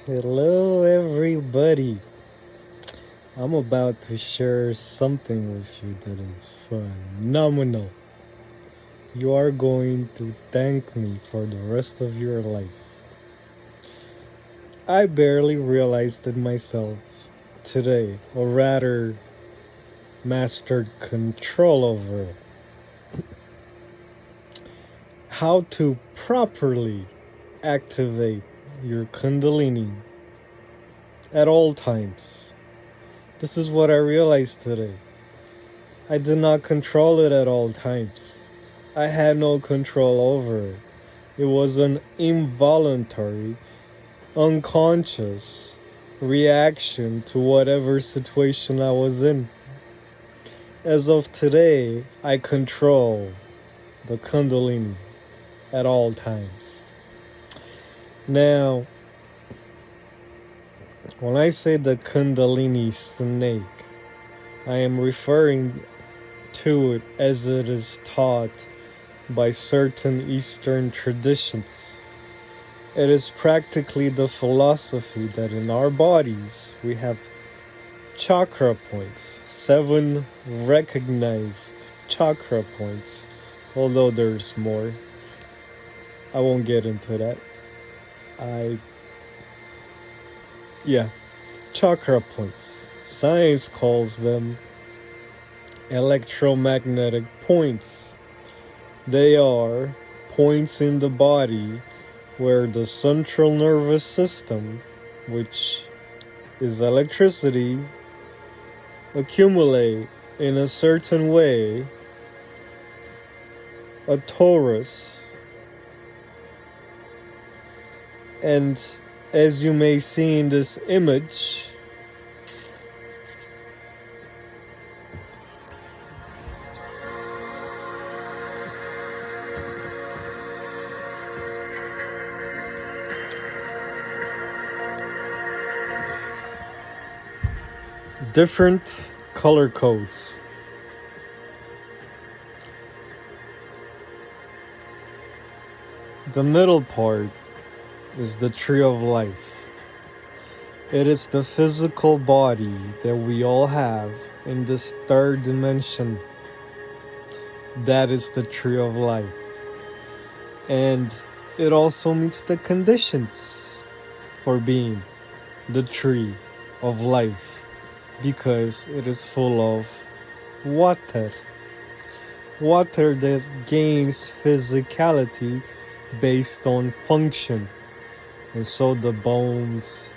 Hello, everybody. I'm about to share something with you that is phenomenal. You are going to thank me for the rest of your life. I barely realized it myself today, or rather, mastered control over it. How to properly activate your kundalini at all times. This is what I realized today. I did not control it at all times. I had no control over it. It was an involuntary, unconscious reaction to whatever situation I was in. As of today, I control the kundalini at all times. Now, when I say the kundalini snake, I am referring to it as it is taught by certain Eastern traditions. It is practically the philosophy that in our bodies we have chakra points, 7 recognized chakra points, although there's more. I won't get into that. Chakra points. Science calls them electromagnetic points. They are points in the body where the central nervous system, which is electricity, accumulate in a certain way, a torus, and as you may see in this image, different color codes. The middle part is the tree of life. It is the physical body that we all have in this third dimension. That is the tree of life. And it also meets the conditions for being the tree of life because it is full of water. Water that gains physicality based on function. And so the bones,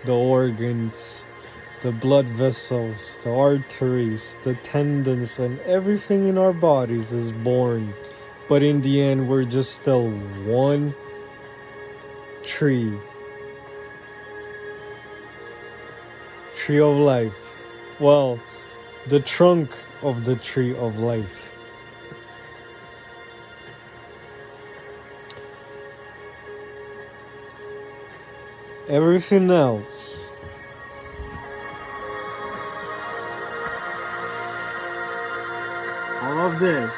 the organs, the blood vessels, the arteries, the tendons, and everything in our bodies is born. But in the end, we're just still one tree. Tree of life. Well, the trunk of the tree of life. Everything else all of this,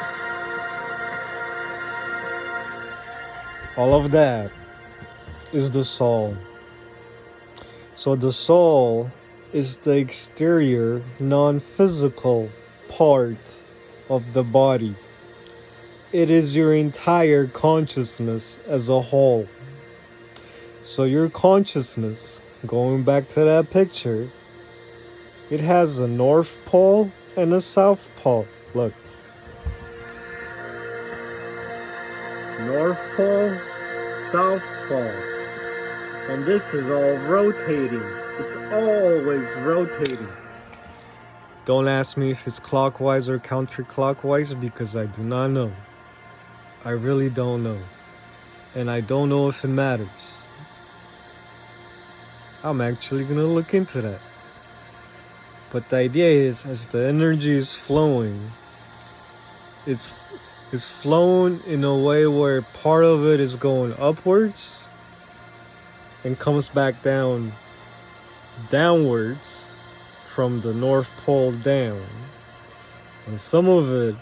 all of that is the soul. So the soul is the exterior, non-physical part of the body. It is your entire consciousness as a whole. So your consciousness, going back to that picture, it has a north pole and a south pole. Look. North pole, south pole. And this is all rotating. It's always rotating. Don't ask me if it's clockwise or counterclockwise because I do not know. I really don't know. And I don't know if it matters. I'm actually gonna look into that. But the idea is, as the energy is flowing, it's flowing in a way where part of it is going upwards and comes back downwards from the North Pole down. And some of it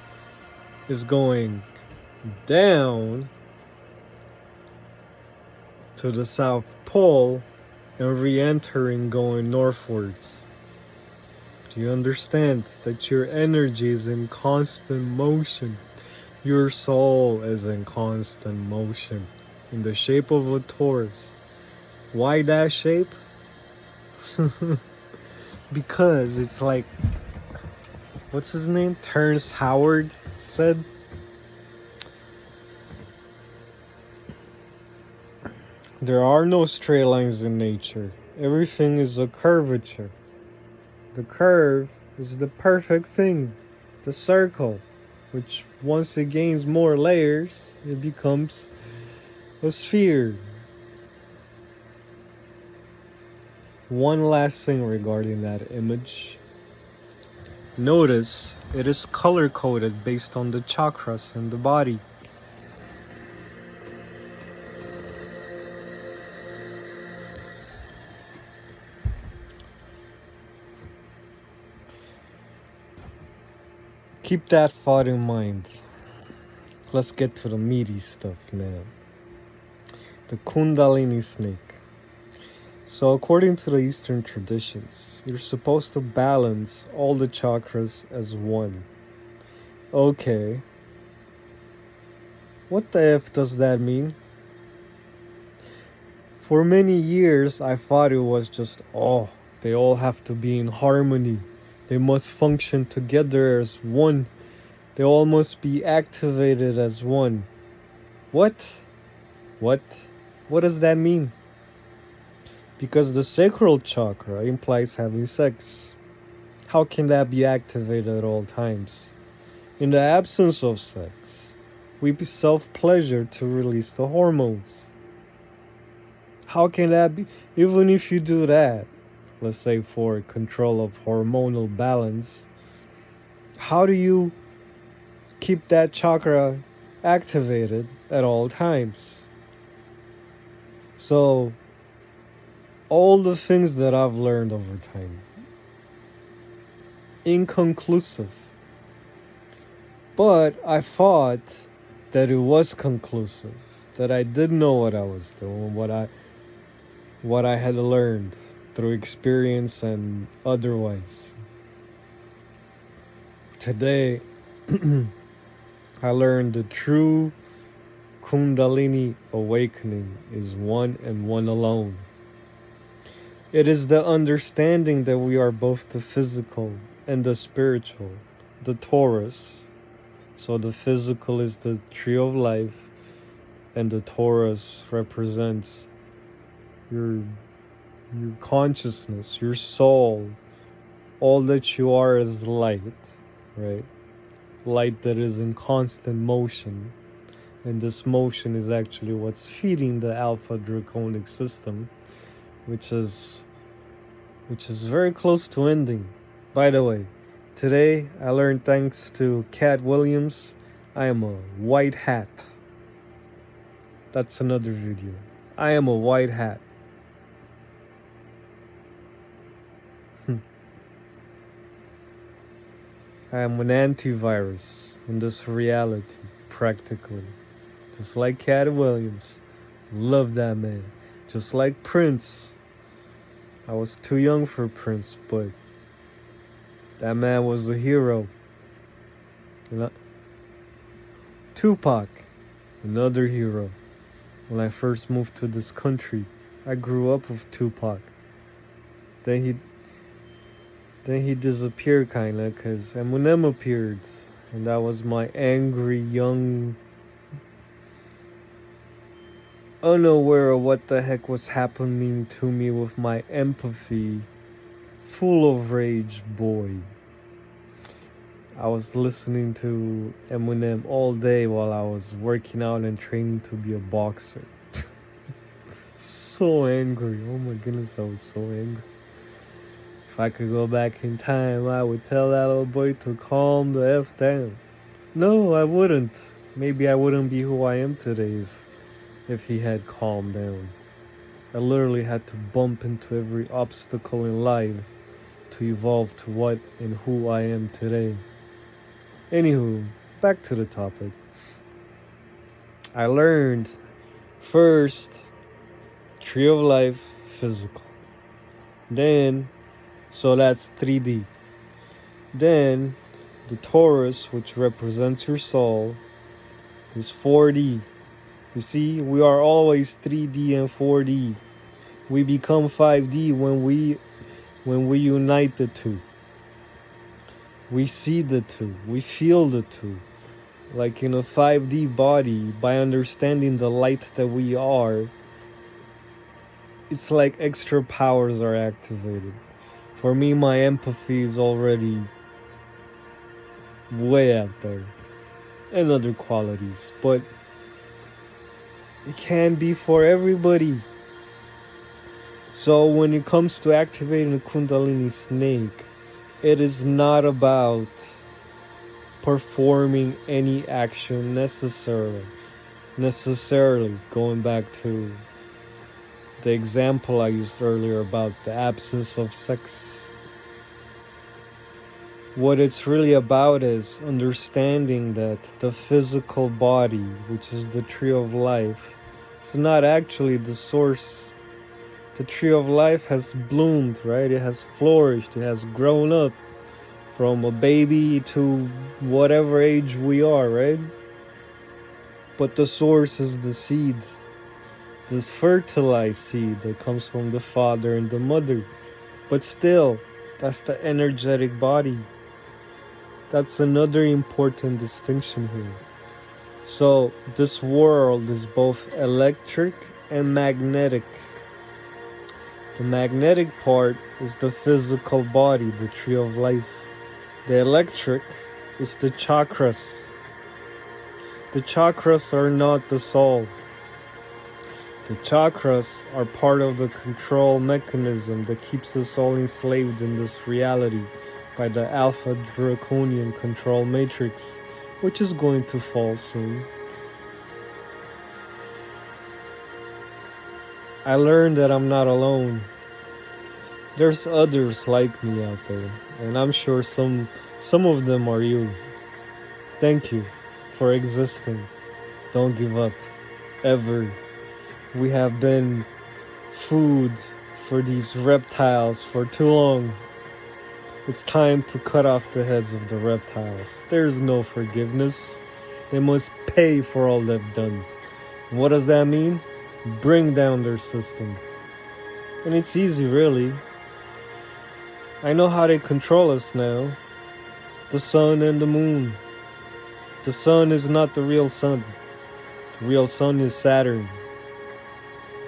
is going down to the South Pole and re-entering going northwards. Do you understand that your energy is in constant motion? Your soul is in constant motion in the shape of a torus. Why that shape? Because it's like, what's his name? Terrence Howard said, there are no straight lines in nature. Everything is a curvature. The curve is the perfect thing. The circle, which once it gains more layers, it becomes a sphere. One last thing regarding that image. Notice it is color coded based on the chakras in the body. Keep that thought in mind. Let's get to the meaty stuff now. The kundalini snake. So according to the Eastern traditions, you're supposed to balance all the chakras as one. Okay. What the F does that mean? For many years, I thought it was just, they all have to be in harmony. They must function together as one. They all must be activated as one. What? What? What does that mean? Because the sacral chakra implies having sex. How can that be activated at all times? In the absence of sex, we self-pleasure to release the hormones. How can that be? Even if you do that, let's say for control of hormonal balance, how do you keep that chakra activated at all times? So, all the things that I've learned over time, inconclusive. But I thought that it was conclusive, that I did know what I was doing, what I had learned through experience and otherwise. Today, I learned the true kundalini awakening is one and one alone. It is the understanding that we are both the physical and the spiritual, the torus. So the physical is the tree of life, and the torus represents your consciousness, your soul. All that you are is light, right? Light that is in constant motion. And this motion is actually what's feeding the alpha draconic system, which is very close to ending. By the way, today I learned, thanks to Cat Williams, I am a white hat. That's another video. I am a white hat. I am an antivirus in this reality, practically. Just like Cat Williams. Love that man. Just like Prince. I was too young for Prince, but that man was a hero. Tupac, another hero. When I first moved to this country, I grew up with Tupac. Then he disappeared kinda, cause Eminem appeared, and that was my angry young, unaware of what the heck was happening to me with my empathy, full of rage boy. I was listening to Eminem all day while I was working out and training to be a boxer. So angry. Oh my goodness, I was so angry. If I could go back in time, I would tell that little boy to calm the F down. No, I wouldn't. Maybe I wouldn't be who I am today if he had calmed down. I literally had to bump into every obstacle in life to evolve to what and who I am today. Anywho, back to the topic. I learned first, tree of life, physical. Then, so that's 3D. Then, the Taurus, which represents your soul, is 4D. You see, we are always 3D and 4D. We become 5D when we unite the two. We see the two. We feel the two. Like in a 5D body, by understanding the light that we are, it's like extra powers are activated. For me, my empathy is already way out there. And other qualities. But it can be for everybody. So when it comes to activating the kundalini snake, it is not about performing any action necessarily going back to the example I used earlier about the absence of sex. What it's really about is understanding that the physical body, which is the tree of life, is not actually the source. The tree of life has bloomed, right? It has flourished, it has grown up from a baby to whatever age we are, right? But the source is the seed, the fertilized seed that comes from the father and the mother. But still, that's the energetic body. That's another important distinction here. So this world is both electric and magnetic. The magnetic part is the physical body, the tree of life. The electric is the chakras. The chakras are not the soul. The chakras are part of the control mechanism that keeps us all enslaved in this reality by the alpha draconian control matrix, which is going to fall soon. I learned that I'm not alone. There's others like me out there, and I'm sure some of them are you. Thank you for existing. Don't give up, ever. We have been food for these reptiles for too long. It's time to cut off the heads of the reptiles. There's no forgiveness. They must pay for all they've done. What does that mean? Bring down their system. And it's easy, really. I know how they control us now. The sun and the moon. The sun is not the real sun. The real sun is Saturn.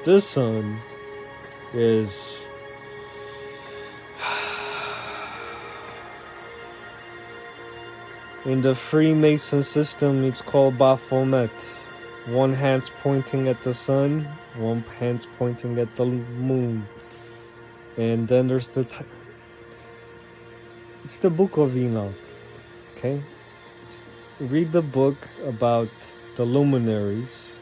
This sun is in the Freemason system. It's called Baphomet. One hand's pointing at the sun, one hand's pointing at the moon, and then there's it's the book of Enoch. Okay, read the book about the luminaries,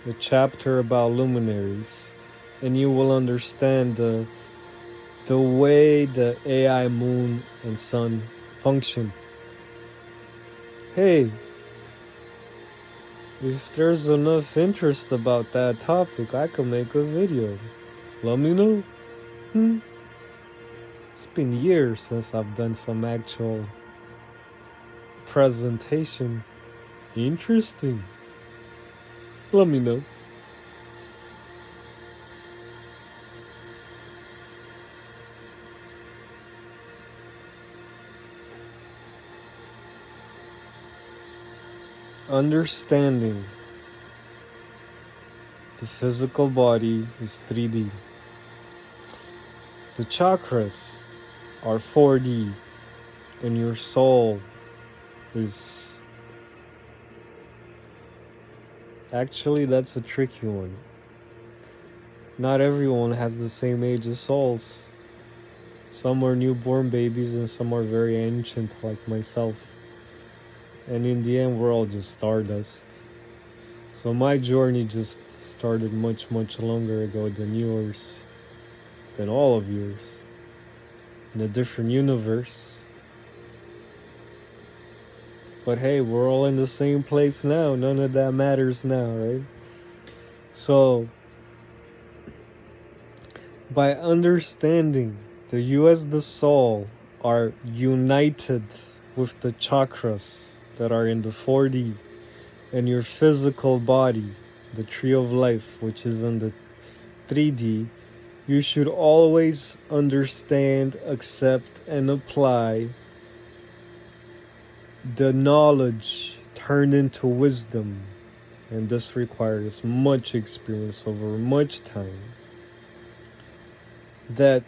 the chapter about luminaries, and you will understand the way the AI moon and sun function. Hey, if there's enough interest about that topic, I could make a video. Let me know. It's been years since I've done some actual presentation. Interesting. Let me know. Understanding the physical body is 3D. The chakras are 4D, and your soul is... Actually, that's a tricky one. Not everyone has the same age as souls. Some are newborn babies and some are very ancient, like myself. And in the end, we're all just stardust. So my journey just started much, much longer ago than yours, than all of yours, in a different universe. But hey, we're all in the same place now. None of that matters now, right? So By understanding that you as the soul are united with the chakras that are in the 4D and your physical body, the tree of life, which is in the 3D, you should always understand, accept, and apply the knowledge turned into wisdom. And this requires much experience over much time. That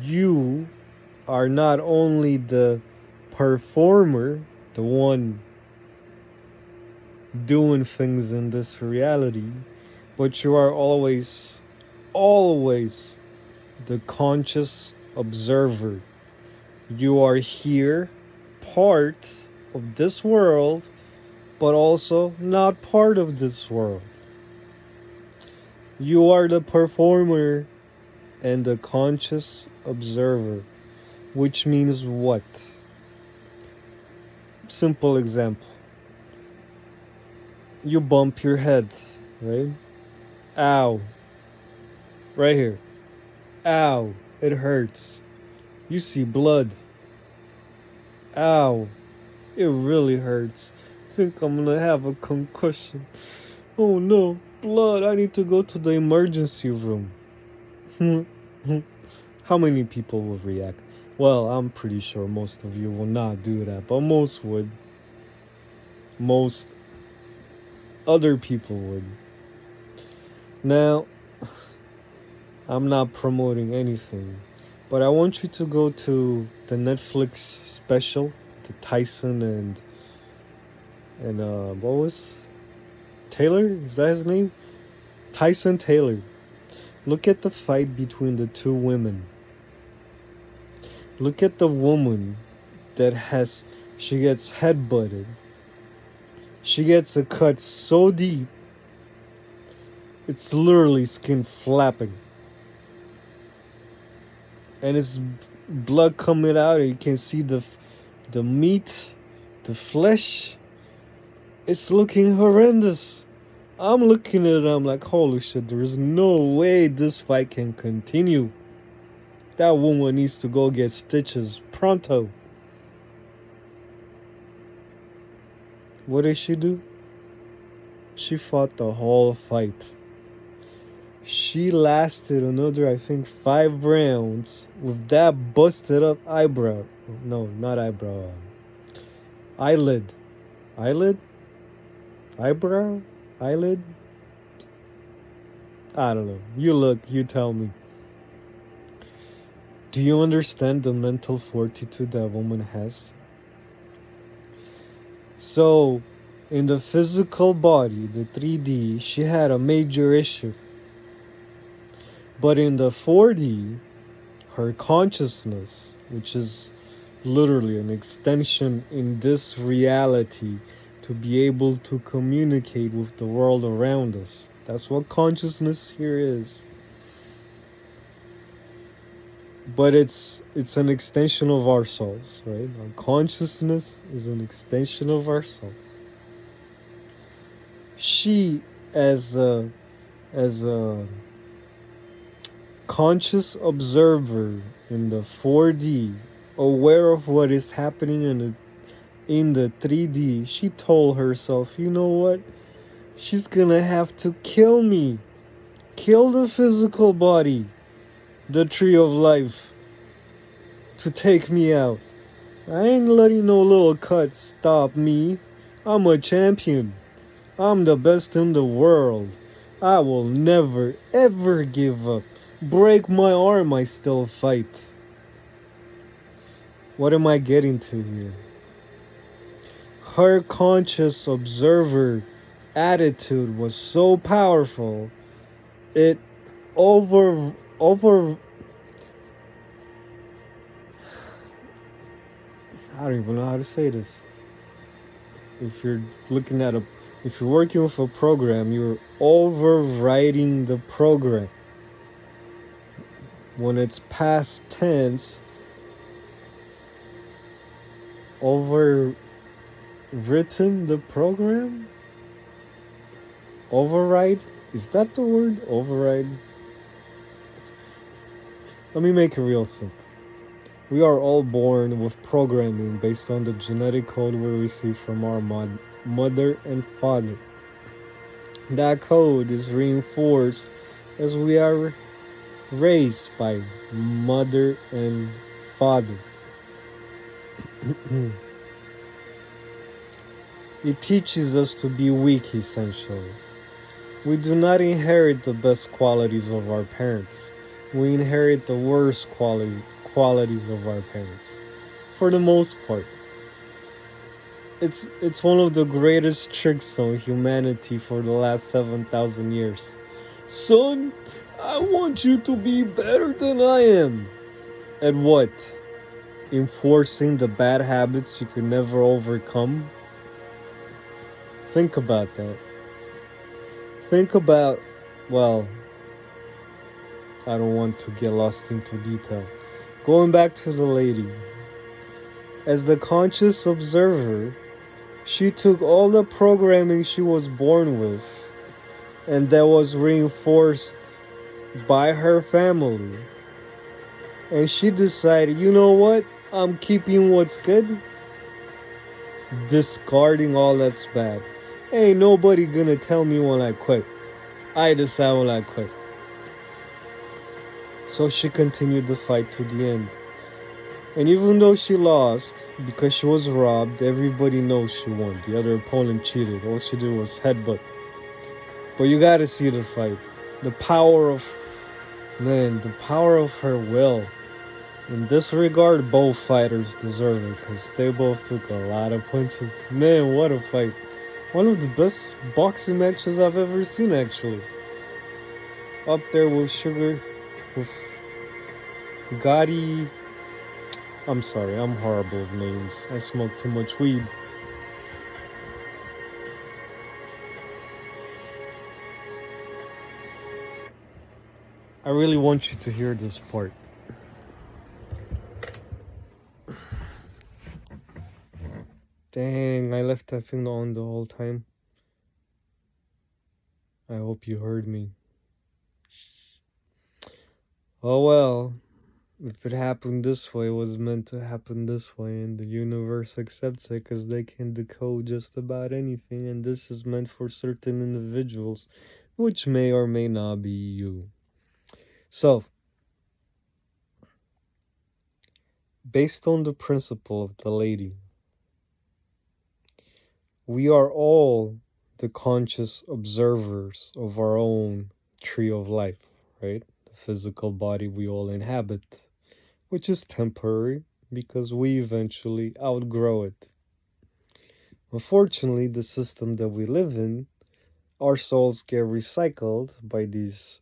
you are not only the performer, the one doing things in this reality, but you are always, always the conscious observer. You are here, part of this world, but also not part of this world. You are the performer and the conscious observer, which means what? Simple example. You bump your head, right? Ow. Right here. Ow. It hurts. You see blood. Ow. It really hurts. I think I'm gonna have a concussion. Oh no, blood. I need to go to the emergency room. How many people will react? Well, I'm pretty sure most of you will not do that, but most would. Most other people would. Now, I'm not promoting anything, but I want you to go to the Netflix special, the Tyson and what was Taylor? Is that his name? Tyson Taylor. Look at the fight between the two women. Look at the woman she gets headbutted. She gets a cut so deep, it's literally skin flapping. And it's blood coming out, and you can see the meat, the flesh. It's looking horrendous. I'm looking at it, I'm like, holy shit, there is no way this fight can continue. That woman needs to go get stitches pronto. What did she do? She fought the whole fight. She lasted another, I think, 5 rounds with that busted up eyebrow. No, not eyebrow. Eyelid. Eyelid? Eyebrow? Eyelid? I don't know. You look, you tell me. Do you understand the mental fortitude that woman has? So, in the physical body, the 3D, she had a major issue. But in the 4D, her consciousness, which is literally an extension in this reality to be able to communicate with the world around us. That's what consciousness here is. But it's an extension of our souls, right? Our consciousness is an extension of our souls. She, as a conscious observer in the 4D, aware of what is happening in the 3D, she told herself, you know what? She's gonna have to kill me. Kill the physical body, the tree of life, to take me out. I ain't letting no little cuts stop me. I'm a champion. I'm the best in the world. I will never, ever give up. Break my arm, I still fight. What am I getting to here? Her conscious observer attitude was so powerful, it over I don't even know how to say this. If you're working with a program, you're overwriting the program. When it's past tense, overwritten the program? Override? Is that the word? Override? Let me make it real simple. We are all born with programming based on the genetic code we receive from our mother and father. That code is reinforced as we are raised by mother and father. It teaches us to be weak, essentially. We do not inherit the best qualities of our parents. We inherit the worst qualities of our parents. For the most part. It's one of the greatest tricks on humanity for the last 7,000 years. Son, I want you to be better than I am. At what? Enforcing the bad habits you could never overcome? Think about that. Think about, well, I don't want to get lost into detail. Going back to the lady, as the conscious observer, she took all the programming she was born with and that was reinforced by her family. And she decided, you know what? I'm keeping what's good, discarding all that's bad. Ain't nobody gonna tell me when I quit. I decide when I quit. So she continued the fight to the end. And even though she lost, because she was robbed, everybody knows she won. The other opponent cheated. All she did was headbutt. But you gotta see the fight. The power of, man, the power of her will. In this regard, both fighters deserve it because they both took a lot of punches. Man, what a fight. One of the best boxing matches I've ever seen, actually. Up there with Sugar, with Gotti. I'm sorry, I'm horrible with names. I smoke too much weed. I really want you to hear this part. Dang, I left that thing on the whole time. I hope you heard me. Oh well, if it happened this way, it was meant to happen this way, and the universe accepts it because they can decode just about anything, and this is meant for certain individuals, which may or may not be you. So, based on the principle of the lady, we are all the conscious observers of our own tree of life, right? The physical body we all inhabit, which is temporary because we eventually outgrow it. Unfortunately, the system that we live in, our souls get recycled by these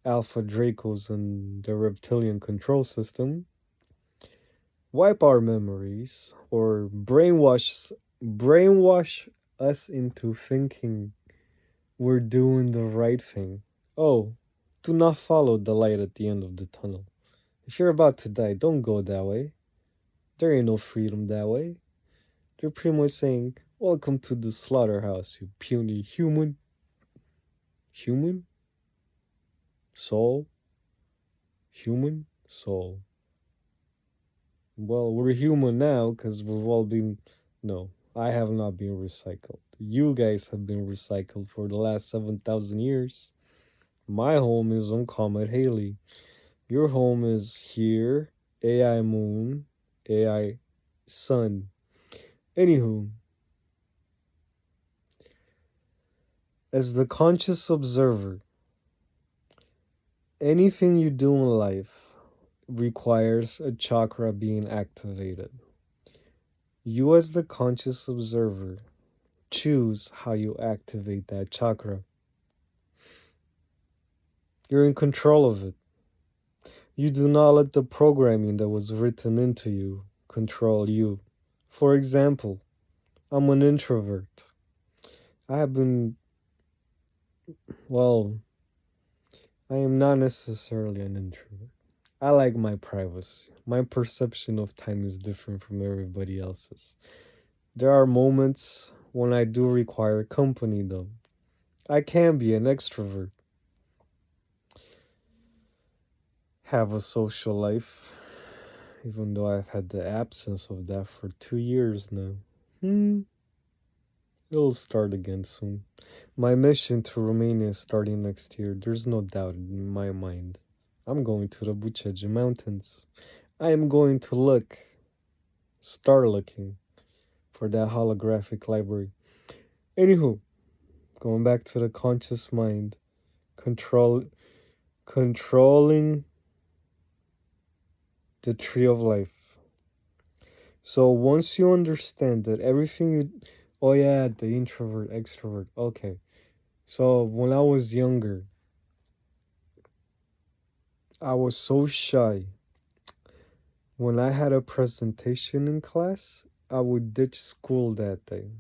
alpha Dracos and the reptilian control system, wipe our memories, or brainwash us into thinking we're doing the right thing. Oh, do not follow the light at the end of the tunnel. If you're about to die, don't go that way. There ain't no freedom that way. They're pretty much saying, welcome to the slaughterhouse, you puny human. Human? Soul? Human? Soul. Well, we're human now because we've all been. No, I have not been recycled. You guys have been recycled for the last 7,000 years. My home is on Comet Haley. Your home is here, AI Moon, AI Sun. Anywho, as the conscious observer, anything you do in life requires a chakra being activated. You, as the conscious observer, choose how you activate that chakra. You're in control of it. You do not let the programming that was written into you control you. For example, I'm an introvert. I have been, well, I am not necessarily an introvert. I like my privacy. My perception of time is different from everybody else's. There are moments when I do require company, though. I can be an extrovert. have a social life, even though I've had the absence of that for 2 years now. Hmm, it'll start again soon. My mission to Romania is starting next year. There's no doubt in my mind. I'm going to the Buceagi Mountains. I am going to start looking for that holographic library. Anywho, going back to the conscious mind, controlling the tree of life. So once you understand that everything you, oh yeah, the introvert, extrovert. Okay. So when I was younger, I was so shy. When I had a presentation in class, I would ditch school that day.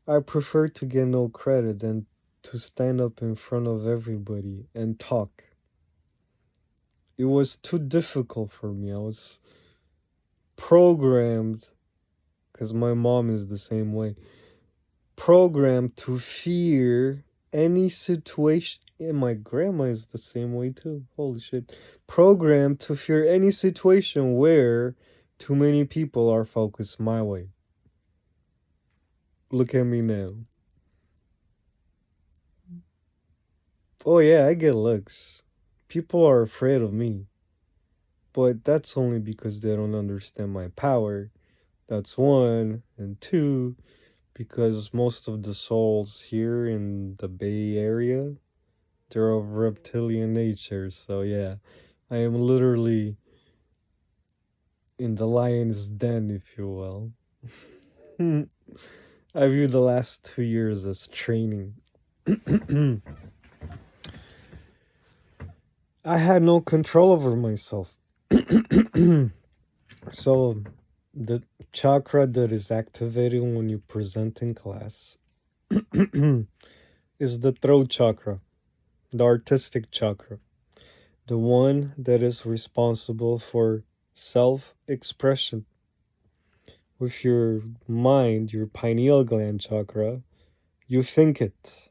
I preferred to get no credit than to stand up in front of everybody and talk. It was too difficult for me. I was programmed, because my mom is the same way, programmed to fear any situation. And my grandma is the same way too. Holy shit. Programmed to fear any situation where too many people are focused my way. Look at me now. Oh, yeah, I get looks. People are afraid of me. But that's only because they don't understand my power. That's one. And two, because most of the souls here in the Bay Area, they're of reptilian nature. So yeah, I am literally in the lion's den, if you will. I view the last 2 years as training. I had no control over myself. So the chakra that is activated when you present in class is the throat chakra, the artistic chakra, the one that is responsible for self expression. With your mind, your pineal gland chakra, you think it.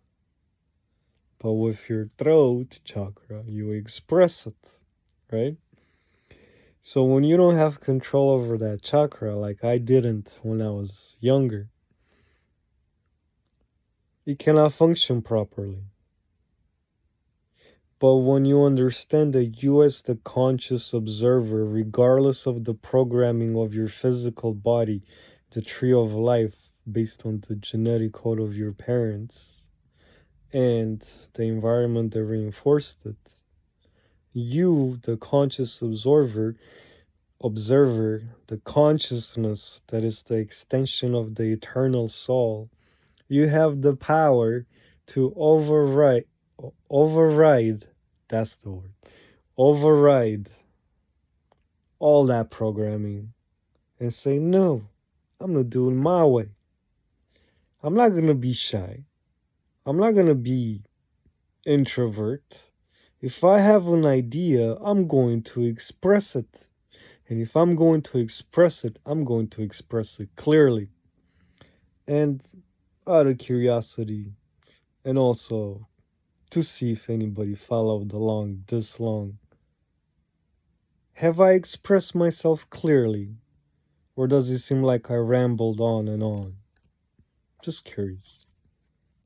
But with your throat chakra, you express it, right? So when you don't have control over that chakra, like I didn't when I was younger, it cannot function properly. But when you understand that you, as the conscious observer, regardless of the programming of your physical body, the tree of life based on the genetic code of your parents and the environment that reinforced it, you, the conscious observer, the consciousness that is the extension of the eternal soul, you have the power to override, that's the word, override all that programming and say, no, I'm going to do it my way. I'm not going to be shy. I'm not going to be introvert. If I have an idea, I'm going to express it. And if I'm going to express it, I'm going to express it clearly. And out of curiosity, and also to see if anybody followed along this long, have I expressed myself clearly? Or does it seem like I rambled on and on? Just curious.